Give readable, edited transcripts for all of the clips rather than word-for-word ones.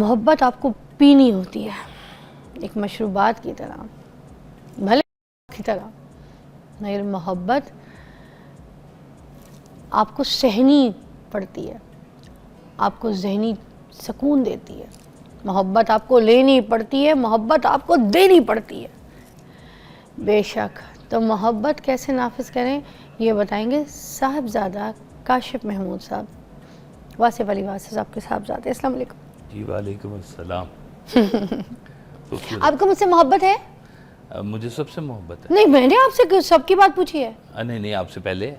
मोहब्बत आपको पीनी होती है एक मशरूबात की तरह, भले की तरह, मगर मोहब्बत आपको सहनी पड़ती है, आपको ज़हनी सुकून देती है। मोहब्बत आपको लेनी पड़ती है, मोहब्बत आपको देनी पड़ती है। बेशक, तो मोहब्बत कैसे नाफिज करें ये बताएंगे साहबजादा काशिफ महमूद साहब, वासिफ अली वासिफ साहब के साहबजादे। अस्सलाम वालेकुम। जी वालेकुम अस्सलाम। आपको मुझसे मोहब्बत है? मुझे सबसे मोहब्बत है। नहीं, मैंने आपसे सबकी बात पूछी है। नहीं नहीं, आपसे पहले।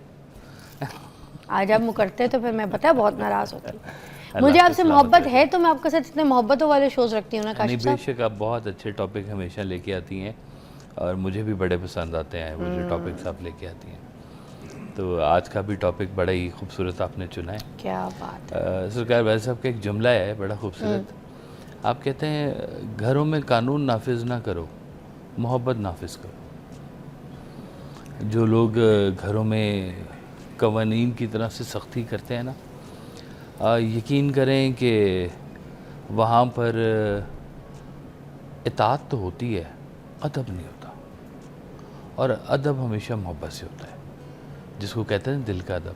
आज आप मुकरते तो फिर मैं पता बहुत नाराज़ होती। मुझे आपसे मोहब्बत है तो मैं आपके साथ इतने मोहब्बतों वाले शोज़ रखती हूँ ना काशिफ साहब। बेशक, आप बहुत अच्छे टॉपिक हमेशा लेके आती हैं और मुझे भी बड़े पसंद आते हैं वो जो टॉपिक्स आप लेके आती हैं। तो आज का भी टॉपिक बड़ा ही खूबसूरत आपने चुना है। क्या बात है। सरकार भाई साहब का एक जुमला है बड़ा खूबसूरत। आप कहते हैं घरों में कानून नाफिज ना करो, मोहब्बत नाफिज करो। जो लोग घरों में कवानीन की तरह से सख्ती करते हैं ना, यकीन करें कि वहाँ पर इताअत तो होती है, अदब नहीं होता। और अदब हमेशा मोहब्बत से होता है, जिसको कहते हैं दिल का अदब।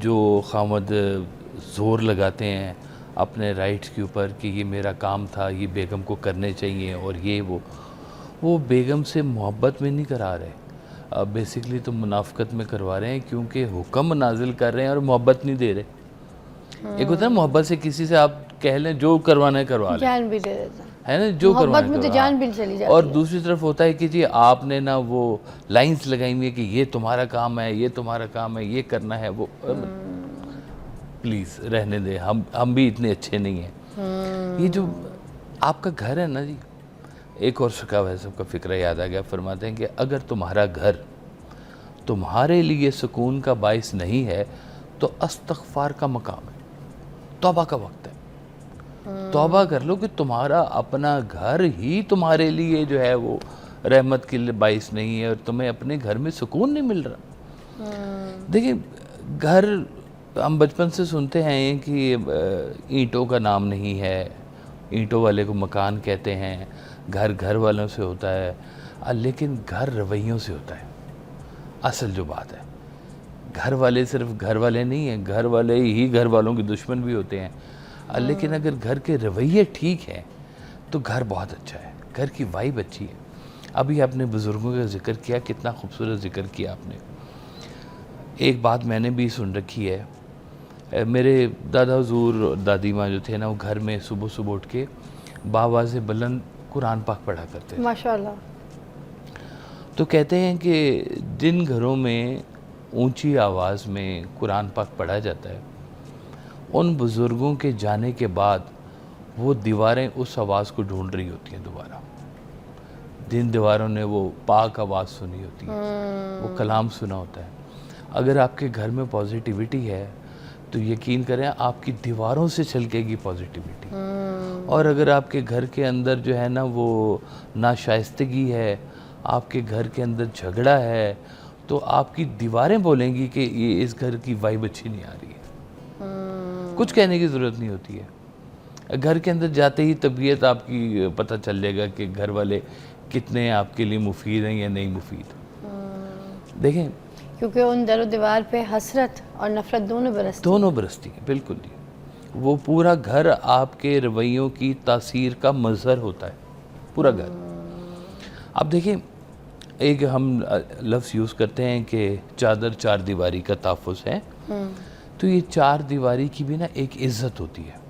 जो खामद ज़ोर लगाते हैं अपने राइट्स के ऊपर कि ये मेरा काम था, ये बेगम को करने चाहिए और ये वो बेगम से मोहब्बत में नहीं करा रहे, बेसिकली तो मुनाफ़कत में करवा रहे हैं, क्योंकि हुक्म नाजिल कर रहे हैं और मोहब्बत नहीं दे रहे। एक होता है मोहब्बत से किसी से आप कह लें जो करवाना है करवा लें, जान भी दे देता है ना, जो करवाना में तो जान भी चली जाती और है। दूसरी तरफ होता है कि जी आपने ना वो लाइंस लगाई हुई है कि ये तुम्हारा काम है, ये तुम्हारा काम है, ये करना है, वो प्लीज़ रहने दे, हम भी इतने अच्छे नहीं हैं। ये जो आपका घर है ना जी, एक और शिकाव है सबका फ़िक्र याद आ गया। फरमाते हैं कि अगर तुम्हारा घर तुम्हारे लिए सुकून का बाइस नहीं है तो अस्तगफार का मकाम है, तौबा का वक्त है। तौबा कर लो कि तुम्हारा अपना घर ही तुम्हारे लिए जो है वो रहमत के लिए बाइस नहीं है और तुम्हें अपने घर में सुकून नहीं मिल रहा। देखिए, घर हम बचपन से सुनते हैं कि ईंटों का नाम नहीं है, ईंटों वाले को मकान कहते हैं, घर घर वालों से होता है, लेकिन घर रवैयों से होता है। असल जो बात है, घर वाले सिर्फ घर वाले नहीं हैं, घर वाले ही घर वालों के दुश्मन भी होते हैं। लेकिन अगर घर के रवैये ठीक हैं तो घर बहुत अच्छा है, घर की वाइब अच्छी है। अभी आपने बुज़ुर्गों का जिक्र किया, कितना खूबसूरत जिक्र किया आपने। एक बात मैंने भी सुन रखी है, मेरे दादा हुजूर और दादी माँ जो थे ना, वो घर में सुबह सुबह उठ के बावाज़ बुलंद कुरान पाक पढ़ा करते थे माशाल्लाह। तो कहते हैं कि जिन घरों में ऊंची आवाज़ में कुरान पाक पढ़ा जाता है, उन बुज़ुर्गों के जाने के बाद वो दीवारें उस आवाज़ को ढूंढ रही होती हैं दोबारा। जिन दीवारों ने वो पाक आवाज़ सुनी होती है, वो कलाम सुना होता है। अगर आपके घर में पॉजिटिविटी है तो यकीन करें आपकी दीवारों से छलकेगी पॉजिटिविटी। और अगर आपके घर के अंदर जो है ना वो नाशाइस्तगी है, आपके घर के अंदर झगड़ा है, तो आपकी दीवारें बोलेंगी कि ये इस घर की वाइब अच्छी नहीं आ रही है। कुछ कहने की ज़रूरत नहीं होती है, घर के अंदर जाते ही तबीयत आपकी पता चल जाएगा कि घर वाले कितने आपके लिए मुफीद हैं या नहीं मुफीद। देखें, क्योंकि उन दरो दीवार पे हसरत और नफरत दोनों बरसती है। बिल्कुल जी, वो पूरा घर आपके रवैयों की तासीर का मज़हर होता है, पूरा घर। अब देखिए, एक हम लफ्ज़ यूज़ करते हैं कि चादर चार दीवारी का तहफ़्फ़ुज़ है। तो ये चार दीवारी की भी ना एक इज़्ज़त होती है।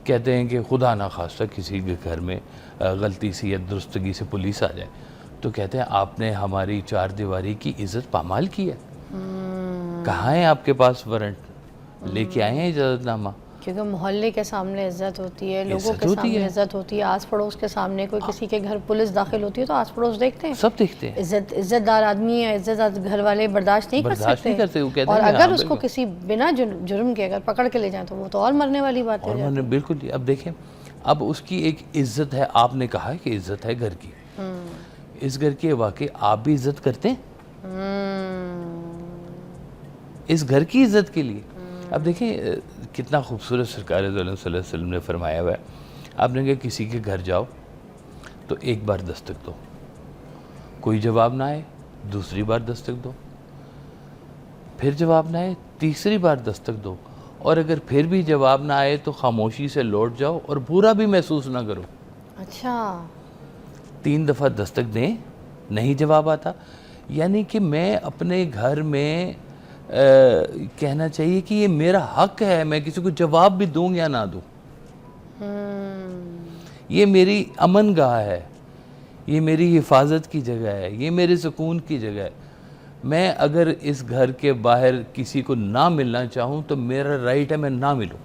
कहते हैं कि खुदा ना खास्ता किसी के घर में गलती से या दुरुस्तगी से पुलिस आ जाए, तो कहते हैं आपने हमारी चार दीवारी की इज़्ज़त पामाल की है। कहाँ है आपके पास वारंट, लेके आए हैं इजाज़तनामा? क्योंकि मोहल्ले के सामने इज्जत होती है, लोगों के सामने इज्जत होती है, आस पड़ोस के सामने कोई किसी के घर पुलिस दाखिल होती है तो आस पड़ोस देखते हैं, सब देखते हैं। इज्जतदार आदमी है, इज्जतदार घर वाले बर्दाश्त नहीं कर सकते। वो कहते और हैं अगर उसको किसी बिना जुर्म के अगर पकड़ के ले जाए तो वो तो और मरने वाली बात है। बिल्कुल। अब देखें, अब उसकी एक इज्जत है, आपने कहा है कि इज्जत है घर की। इस घर की वाकई आप भी इज्जत करते हैं इस घर की इज्जत के लिए। अब देखिए कितना खूबसूरत सरकार सल्लल्लाहु अलैहि वसल्लम ने फरमाया हुआ है, आपने कहा किसी के घर जाओ तो एक बार दस्तक दो, कोई जवाब ना आए दूसरी बार दस्तक दो, फिर जवाब ना आए तीसरी बार दस्तक दो, और अगर फिर भी जवाब ना आए तो खामोशी से लौट जाओ और बुरा भी महसूस ना करो। अच्छा, 3 दफ़ा दस्तक दें, नहीं जवाब आता, यानी कि मैं अपने घर में कहना चाहिए कि ये मेरा हक है, मैं किसी को जवाब भी दूं या ना दूं। ये मेरी अमन गाह है, ये मेरी हिफाजत की जगह है, ये मेरे सुकून की जगह है। मैं अगर इस घर के बाहर किसी को ना मिलना चाहूँ तो मेरा राइट है मैं ना मिलूँ।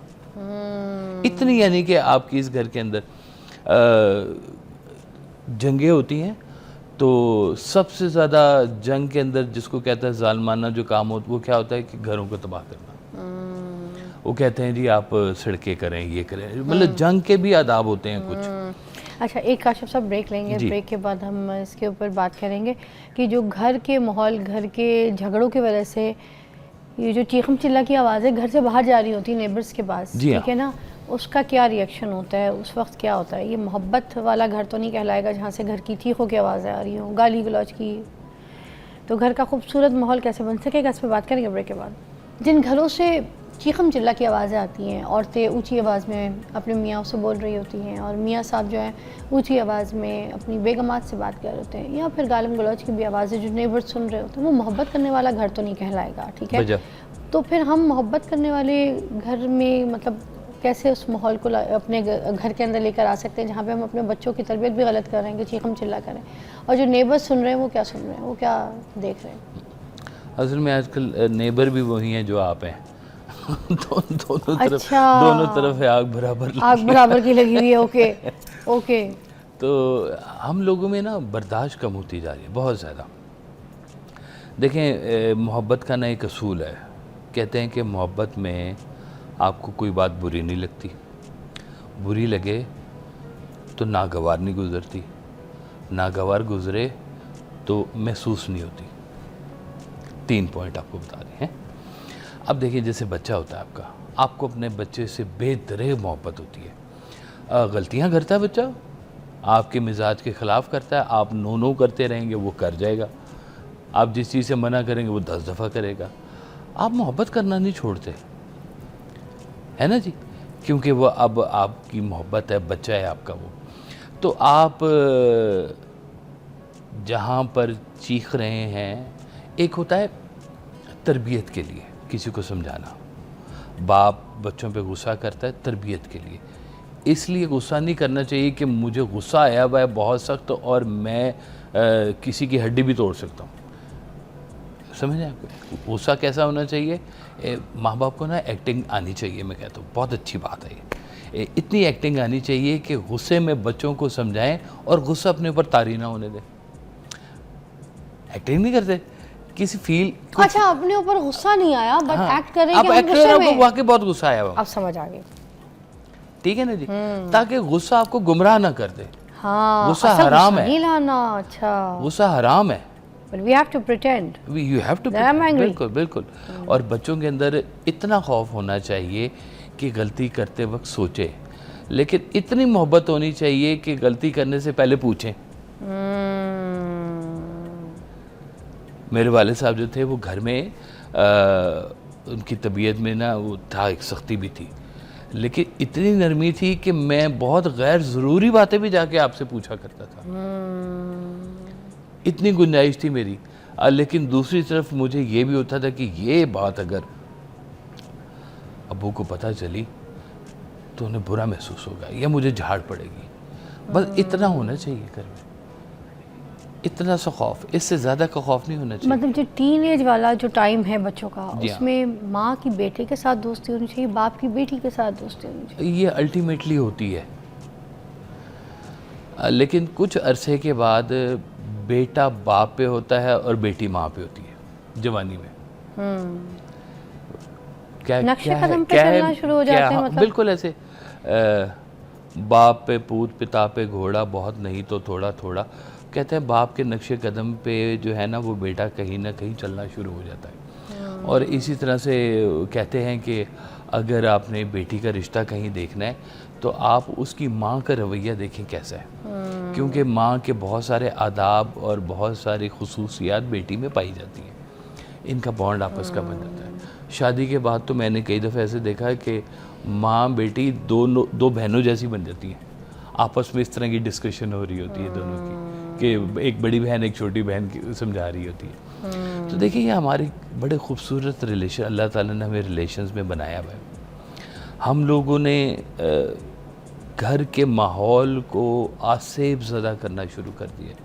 इतनी यानी कि आपकी इस घर के अंदर जंगें होती हैं तो सबसे ज़्यादा जंग के अंदर जिसको कहता है जालमाना जो काम होता वो क्या होता है कि घरों को तबाह करना। वो कहते हैं जी आप सड़कें करें, ये करें, मतलब जंग के भी आदाब होते हैं कुछ। अच्छा, एक काशिफ साहब ब्रेक लेंगे, ब्रेक के बाद हम इसके ऊपर बात करेंगे कि जो घर के माहौल, घर के झगड़ों की वजह से ये जो चीखम चिल्ला की आवाज़ें घर से बाहर जा रही होती है नेबर्स के पास, ठीक है ना, उसका क्या रिएक्शन होता है, उस वक्त क्या होता है? ये मोहब्बत वाला घर तो नहीं कहलाएगा जहाँ से घर की चीखों की आवाज़ें आ रही हों, गाली गलौज की। तो घर का खूबसूरत माहौल कैसे बन सकेगा, इस पर बात करेंगे ब्रेक के बाद। जिन घरों से चीखम चिल्ला की आवाज़ें आती हैं, औरतें ऊंची आवाज़ में अपने मियाँ से बोल रही होती हैं और मियाँ साहब जो हैं ऊंची आवाज़ में अपनी बेगमात से बात कर रहे होते हैं, या फिर गालिम गलौज की भी आवाज़ें जो नेबर्स सुन रहे होते हैं, वो मोहब्बत करने वाला घर तो नहीं कहलाएगा, ठीक है? तो फिर हम मोहब्बत करने वाले घर में मतलब कैसे उस माहौल को अपने घर के अंदर लेकर आ सकते हैं जहाँ पे हम अपने बच्चों की तरबियत भी गलत कर रहे हैं कि चीखम चिल्ला करें, और जो नेबर्स सुन रहे हैं वो क्या सुन रहे हैं, वो क्या देख रहे हैं? असल में आजकल नेबर भी वही हैं जो आप हैं। दोनों तरफ है आग बराबर की लगी हुई है। Okay okay. तो हम लोगों में ना बर्दाश्त कम होती जा रही है बहुत ज़्यादा। देखें मोहब्बत का ना एक असूल है, कहते हैं कि मोहब्बत में आपको कोई बात बुरी नहीं लगती, बुरी लगे तो नागवार नहीं गुज़रती, नागवार गुज़रे तो महसूस नहीं होती। 3 पॉइंट आपको बता रहे हैं। अब देखिए जैसे बच्चा होता है आपका, आपको अपने बच्चे से बेदरे मोहब्बत होती है। गलतियां करता है बच्चा, आपके मिजाज के ख़िलाफ़ करता है, आप नो करते रहेंगे वो कर जाएगा, आप जिस चीज़ से मना करेंगे वो 10 दफ़ा करेगा। आप मोहब्बत करना नहीं छोड़ते, है ना जी, क्योंकि वो अब आपकी मोहब्बत है, बच्चा है आपका वो। तो आप जहाँ पर चीख रहे हैं, एक होता है तरबियत के लिए किसी को समझाना, बाप बच्चों पे गुस्सा करता है तरबियत के लिए, इसलिए गुस्सा नहीं करना चाहिए कि मुझे गुस्सा आया हुआ है बहुत सख्त और मैं किसी की हड्डी भी तोड़ सकता हूँ। समझें आपको गुस्सा कैसा होना चाहिए? माँ बाप को ना एक्टिंग आनी चाहिए, मैं कहता हूँ बहुत अच्छी बात है ये। इतनी एक्टिंग आनी चाहिए कि गुस्से में बच्चों को समझाएं और गुस्सा अपने ऊपर तारी ना होने दें। एक्टिंग नहीं करते किसी फील। अच्छा, अपने ऊपर गुस्सा नहीं आया बट एक्ट कर रहे हैं कि हम गुस्से में, वाकई बहुत गुस्सा आया हुआ, अब समझ आ गई, ठीक है ना जी, ताकि गुस्सा आपको गुमराह ना कर दे। हाँ, गुस्सा हराम है, अच्छा गुस्सा हराम है, but we have to pretend, you have to pretend, बिल्कुल बिल्कुल। और बच्चों के अंदर इतना खौफ होना चाहिए कि गलती करते वक्त सोचे, लेकिन इतनी मोहब्बत होनी चाहिए कि गलती करने से पहले पूछें। मेरे वाले साहब जो थे वो घर में उनकी तबीयत में ना वो था, एक सख्ती भी थी, लेकिन इतनी नरमी थी कि मैं बहुत गैर ज़रूरी बातें भी जाके आपसे पूछा करता था। इतनी गुंजाइश थी मेरी। लेकिन दूसरी तरफ मुझे ये भी होता था कि ये बात अगर अबू को पता चली तो उन्हें बुरा महसूस होगा या मुझे झाड़ पड़ेगी। बस इतना होना चाहिए घर में, इतना सा खौफ, इससे ज़्यादा का खौफ नहीं होना चाहिए। मतलब जो टीनेज वाला जो टाइम है बच्चों का, उसमें माँ की बेटे के साथ दोस्ती होनी चाहिए, बाप की बेटी के साथ दोस्ती होनी चाहिए, ये अल्टीमेटली होती है। लेकिन कुछ अरसे के बाद बेटा बाप पे होता है और बेटी माँ पे होती है जवानी में। क्या नक्शे कदम पे चलना शुरू हो जाते हैं, मतलब बिल्कुल ऐसे बाप पे पूत, पिता पे घोड़ा, बहुत नहीं तो थोड़ा थोड़ा। कहते हैं बाप के नक्शे कदम पे जो है ना वो बेटा कहीं ना कहीं चलना शुरू हो जाता है। और इसी तरह से कहते हैं कि अगर आपने बेटी का रिश्ता कहीं देखना है तो आप उसकी माँ का रवैया देखें कैसा है, क्योंकि माँ के बहुत सारे आदाब और बहुत सारी खुसूसियात बेटी में पाई जाती हैं, इनका बॉन्ड आपस का बन जाता है। शादी के बाद तो मैंने कई दफ़े ऐसे देखा है कि माँ बेटी दो बहनों जैसी बन जाती हैं, आपस में इस तरह की डिस्कशन हो रही होती है दोनों की कि एक बड़ी बहन एक छोटी बहन की समझा रही होती है। तो देखिए ये हमारी बड़े खूबसूरत रिलेशन अल्लाह ताला ने हमें रिलेशंस में बनाया हुआ है। हम लोगों ने घर के माहौल को आसेब ज़दा करना शुरू कर दिया।